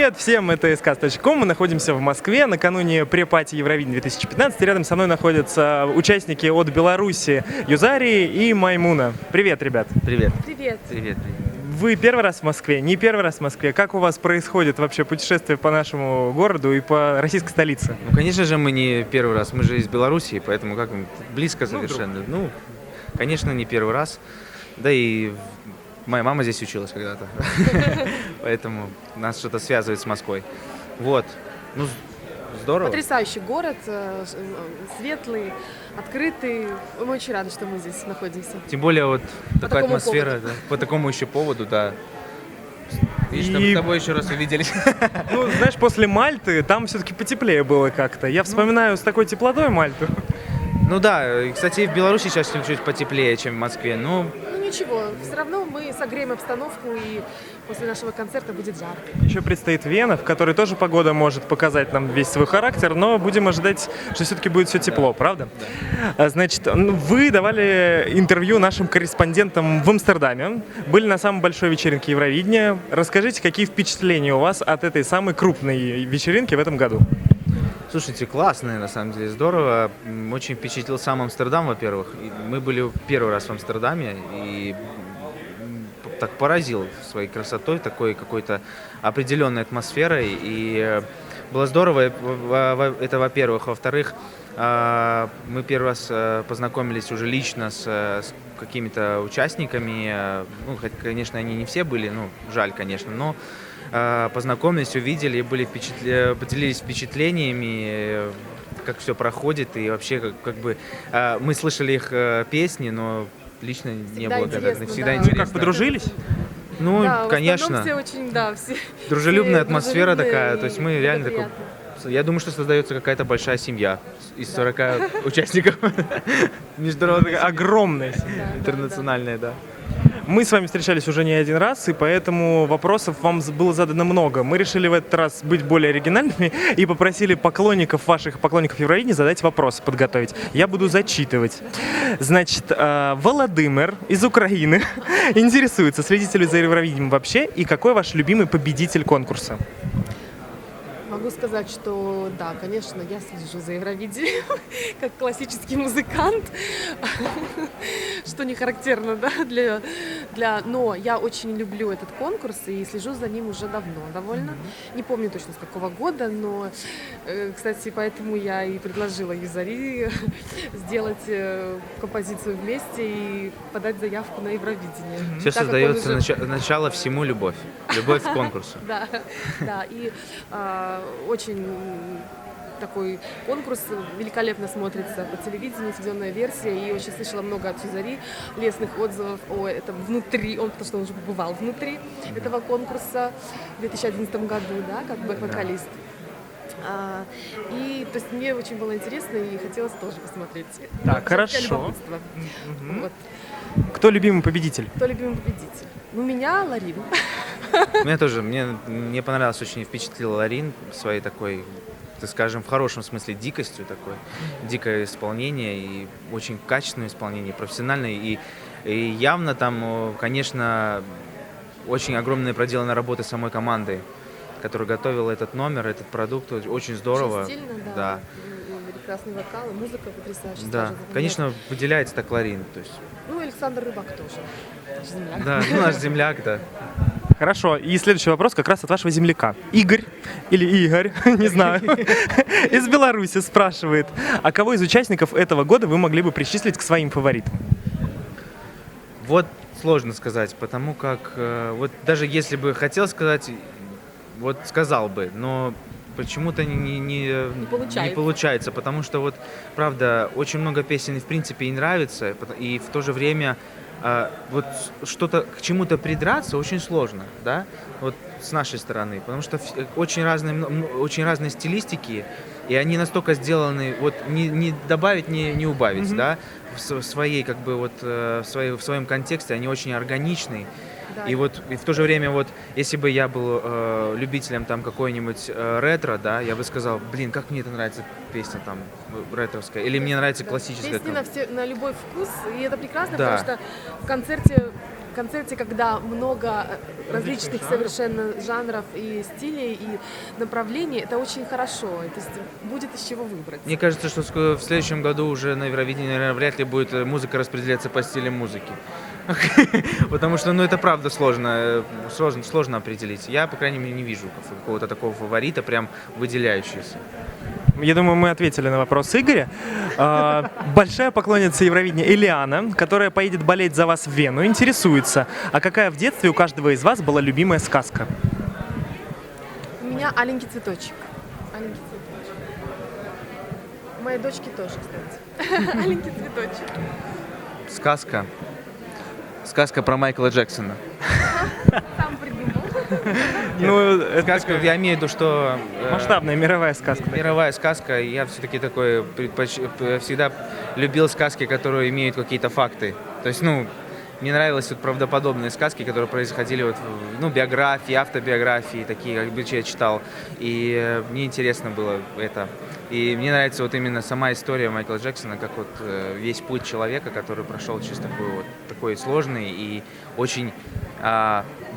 Привет всем, это skaz.com. Мы находимся в Москве накануне препати Евровидения 2015. Рядом со мной находятся участники от Беларуси Юзари и Маймуна. Привет, ребят. Привет. Привет. Привет. Вы первый раз в Москве? Не первый раз в Москве. Как у вас происходит вообще путешествие по нашему городу и по российской столице? Ну, конечно же, мы не первый раз. Мы же из Белоруссии, поэтому как близко совершенно. Ну, конечно, не первый раз. Да и моя мама здесь училась когда-то. Поэтому нас что-то связывает с Москвой. Вот. Ну, здорово. Потрясающий город, светлый, открытый. Мы очень рады, что мы здесь находимся. Тем более вот такая такому атмосфера, поводу. да, по такому еще поводу, да. Видишь, И- с тобой еще раз увиделись. Ну, знаешь, после Мальты там все-таки потеплее было как-то. Я вспоминаю с такой теплотой Мальту. Ну да, и, кстати, и в Беларуси сейчас чуть потеплее, чем в Москве. Ну, Ну ничего, все равно мы согреем обстановку, и после нашего концерта будет жарко. Еще предстоит Вена, в которой тоже погода может показать нам весь свой характер, но будем ожидать, что все-таки будет все тепло, правда? Значит, вы давали интервью нашим корреспондентам в Амстердаме, были на самой большой вечеринке Евровидения. Расскажите, какие впечатления у вас от этой самой крупной вечеринки в этом году? слушайте, классно, на самом деле, здорово. Очень впечатлил сам Амстердам, во-первых. И мы были первый раз в Амстердаме, и так поразил своей красотой, такой какой-то определенной атмосферой. И было здорово, это во-первых. Во-вторых, мы первый раз познакомились уже лично с какими-то участниками. Ну, конечно, они не все были, ну, жаль, конечно, но познакомились, увидели, были поделились впечатлениями, как все проходит, и вообще как бы мы слышали их песни, но лично не было когда. интересно, Всегда да. интересно. Как, подружились? Ну, Да, в конечно. основном все очень, да, все Дружелюбная все атмосфера дружелюбные, такая, то есть мы и реально это такой. приятно. Я думаю, что создается какая-то большая семья из 40 участников. Международная, Огромная. Да, интернациональная, да. Мы с вами встречались уже не один раз, и поэтому вопросов вам было задано много. Мы решили в этот раз быть более оригинальными и попросили ваших поклонников Евровидения, задать вопросы, подготовить. Я буду зачитывать. Значит, Володимир из Украины интересуется, следите ли за Евровидением вообще, и какой ваш любимый победитель конкурса? Могу сказать, что да, конечно, я слежу за Евровидением, как классический музыкант, что не характерно, да, но я очень люблю этот конкурс и слежу за ним уже давно довольно. Не помню точно с какого года, но, кстати, поэтому я и предложила Юзари сделать композицию вместе и подать заявку на Евровидение. Все Так как он создается уже- начало всему любовь. Любовь к конкурсу. Да, да, и очень такой конкурс великолепно смотрится по телевидению, телевизионная версия, и очень слышала много от Юзари лестных отзывов о этом внутри, потому что он уже побывал внутри этого конкурса в 2011 году, да, как бэк-вокалист. И то есть мне очень было интересно и хотелось тоже посмотреть. Так, хорошо. Любопытство. Вот. Кто любимый победитель? Кто любимый победитель? У меня Ларин. Мне тоже, мне понравилось, очень впечатлил Ларин своей такой, так скажем, в хорошем смысле дикостью такой, дикое исполнение и очень качественное исполнение, профессиональное и явно там, конечно, очень огромная проделана работа самой команды, которая готовила этот номер, этот продукт, очень здорово. Очень стильно, да. Прекрасный вокал, и музыка потрясающая. Да, тоже. конечно, выделяется так Ларин, то есть, Ну, Александр Рыбак тоже. Наш земляк. да, ну, наш земляк, да. Хорошо, и следующий вопрос как раз от вашего земляка. Игорь, или Игорь, не знаю, из Беларуси спрашивает, а кого из участников этого года вы могли бы причислить к своим фаворитам? Вот сложно сказать, потому как вот даже если бы хотел сказать, вот сказал бы, но почему-то не получается. получается, потому что вот, правда, очень много песен в принципе и нравится, и в то же время вот что-то к чему-то придраться очень сложно, да, вот с нашей стороны, потому что очень разные стилистики, и они настолько сделаны, вот не добавить, не убавить, да, в своей как бы вот в своем контексте они очень органичны. Да. И вот и в то же время вот если бы я был любителем там какой-нибудь ретро, да, я бы сказал, блин, как мне это нравится песня там ретровская, или мне нравится Да. классическая. Песни на любой вкус, и это прекрасно, Да. потому что в концерте концерте, когда много различных совершенно жанров и стилей, и направлений, это очень хорошо. То есть будет из чего выбрать. Мне кажется, что в следующем году уже на Евровидении, наверное, вряд ли будет музыка распределяться по стилям музыки. Потому что, это правда сложно определить. Я, по крайней мере, не вижу какого-то такого фаворита, прям выделяющегося. Я думаю, мы ответили на вопрос Игоря. Большая поклонница Евровидения Элиана, которая поедет болеть за вас в Вену, интересуется, а какая в детстве у каждого из вас была любимая сказка? У меня «Аленький цветочек». «Аленький цветочек». У моей дочки тоже, кстати. «Аленький цветочек». Сказка про Майкла Джексона. Сам придумал. Сказка, я имею в виду, что... Масштабная мировая сказка. Мировая сказка. Я все-таки такой всегда любил сказки, которые имеют какие-то факты. То есть, мне нравились правдоподобные сказки, которые происходили биографии, автобиографии, такие, как бы я читал. И мне интересно было это. И мне нравится именно сама история Майкла Джексона, как весь путь человека, который прошел через такой сложный и очень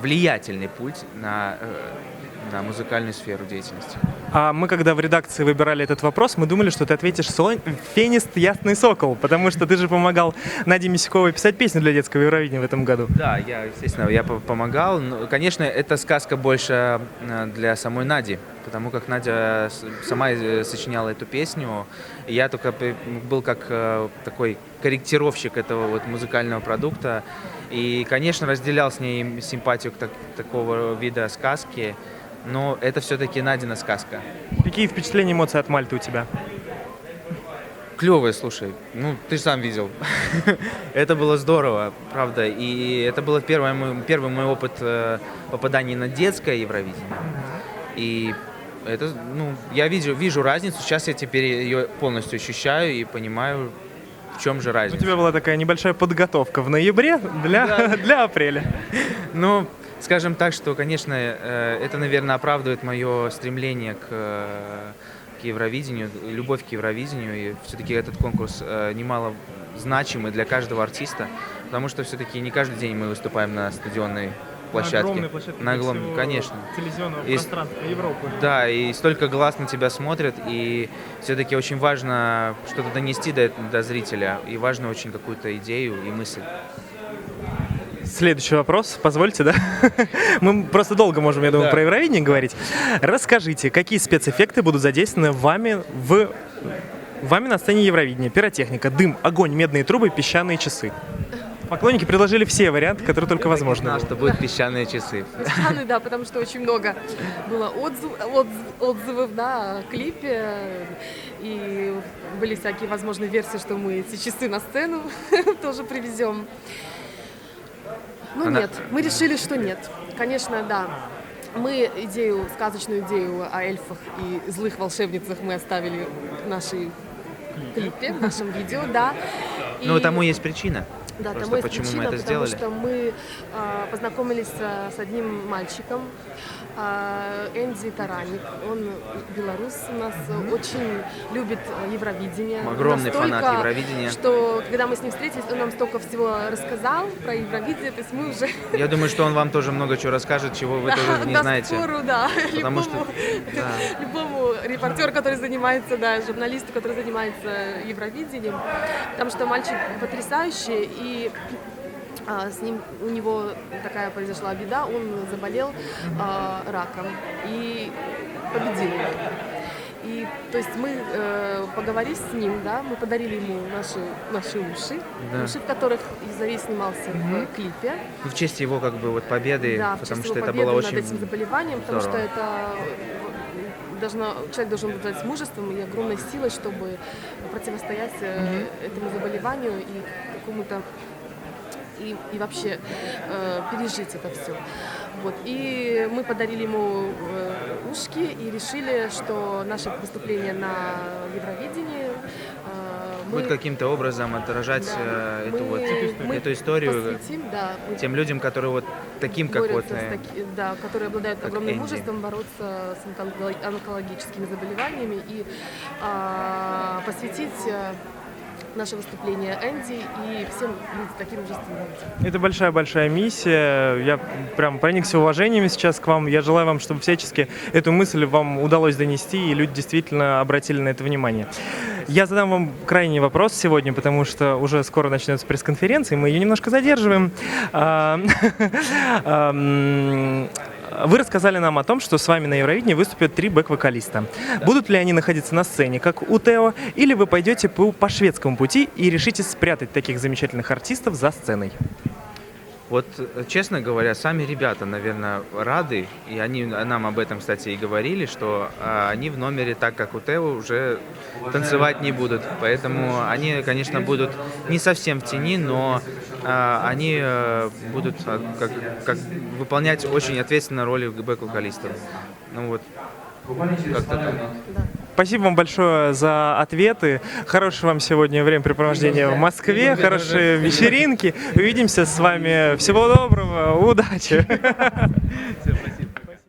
влиятельный путь на музыкальную сферу деятельности. А мы, когда в редакции выбирали этот вопрос, мы думали, что ты ответишь «Фенист Ясный Сокол», потому что ты же помогал Наде Мисюковой писать песню для детского Евровидения в этом году. Да, естественно, я помогал. Конечно, эта сказка больше для самой Нади, потому как Надя сама сочиняла эту песню. И я только был как такой корректировщик этого музыкального продукта. И, конечно, разделял с ней симпатию к такого вида сказки. Но это все-таки Надина сказка. Какие впечатления, эмоции от Мальты у тебя? Клевые, слушай. Ты же сам видел. Это было здорово, правда. И это был первый мой опыт попадания на детское Евровидение. И это, я вижу разницу. Сейчас я теперь ее полностью ощущаю и понимаю, в чем же разница. У тебя была такая небольшая подготовка в ноябре для апреля. Скажем так, что, конечно, это, наверное, оправдывает мое стремление к Евровидению, любовь к Евровидению. И все-таки этот конкурс немало значимый для каждого артиста, потому что все-таки не каждый день мы выступаем на стадионной площадке. На огромной площадке. На огромной, конечно. Телевизионного пространства Европы. Да, и столько глаз на тебя смотрят, и все-таки очень важно что-то донести до зрителя, и важно очень какую-то идею и мысль. Следующий вопрос, позвольте, да? Мы просто долго можем, я думаю, про Евровидение говорить. Расскажите, какие спецэффекты будут задействованы вами на сцене Евровидения? Пиротехника, дым, огонь, медные трубы, песчаные часы. Поклонники предложили все варианты, которые только возможны. Я знал, что будут песчаные часы. Песчаные, да, потому что очень много было отзывов на клипе. И были всякие возможные версии, что мы эти часы на сцену тоже привезем. Нет, мы решили, что нет. Конечно, да. Мы сказочную идею о эльфах и злых волшебницах мы оставили в нашей клипе, в нашем видео, да. Тому есть причина. Да, просто тому есть почему причина, мы это потому сделали. что мы познакомились с одним мальчиком, Энди Тараник. Он белорус у нас, очень любит Евровидение. Огромный настолько, фанат Евровидения. Что когда мы с ним встретились, он нам столько всего рассказал про Евровидение, то есть мы уже... Я думаю, что он вам тоже много чего расскажет, чего вы тоже не знаете. Спору, да. Потому Любому репортеру, который занимается, журналисту, который занимается Евровидением, потому что мальчик потрясающий, и у него такая произошла беда, он заболел раком и победил его. И то есть мы, поговорив с ним, мы подарили ему наши уши, уши, в которых Изари снимался в клипе. В честь его победы, потому что это было очень над этим заболеванием, здорово. потому что это человек должен обладать мужеством и огромной силой, чтобы противостоять этому заболеванию и какому-то и вообще пережить это все. И мы подарили ему ушки и решили, что наше выступление на Евровидении будет каким-то образом отражать эту историю тем людям, которые таким, как которые обладают как огромным Энди. мужеством бороться с онкологическими заболеваниями и посвятить наше выступление Энди, и всем быть таким же становиться. Это большая-большая миссия. Я прям проникся уважением сейчас к вам. Я желаю вам, чтобы всячески эту мысль вам удалось донести, и люди действительно обратили на это внимание. Я задам вам крайний вопрос сегодня, потому что уже скоро начнется пресс-конференция, и мы ее немножко задерживаем. Вы рассказали нам о том, что с вами на Евровидении выступят 3 бэк-вокалиста. Будут ли они находиться на сцене, как у Тео, или вы пойдете по шведскому пути и решите спрятать таких замечательных артистов за сценой? Вот, честно говоря, сами ребята, наверное, рады, и они нам об этом, кстати, и говорили, что они в номере, так как у Тео, уже танцевать не будут. Поэтому они, конечно, будут не совсем в тени, но они будут как выполнять очень ответственную роль бэк-вокалистов. Ну вот, как-то так. Спасибо вам большое за ответы. Хорошего вам сегодня времяпрепровождения в Москве, хорошие вечеринки. Увидимся с вами. Всего доброго, удачи.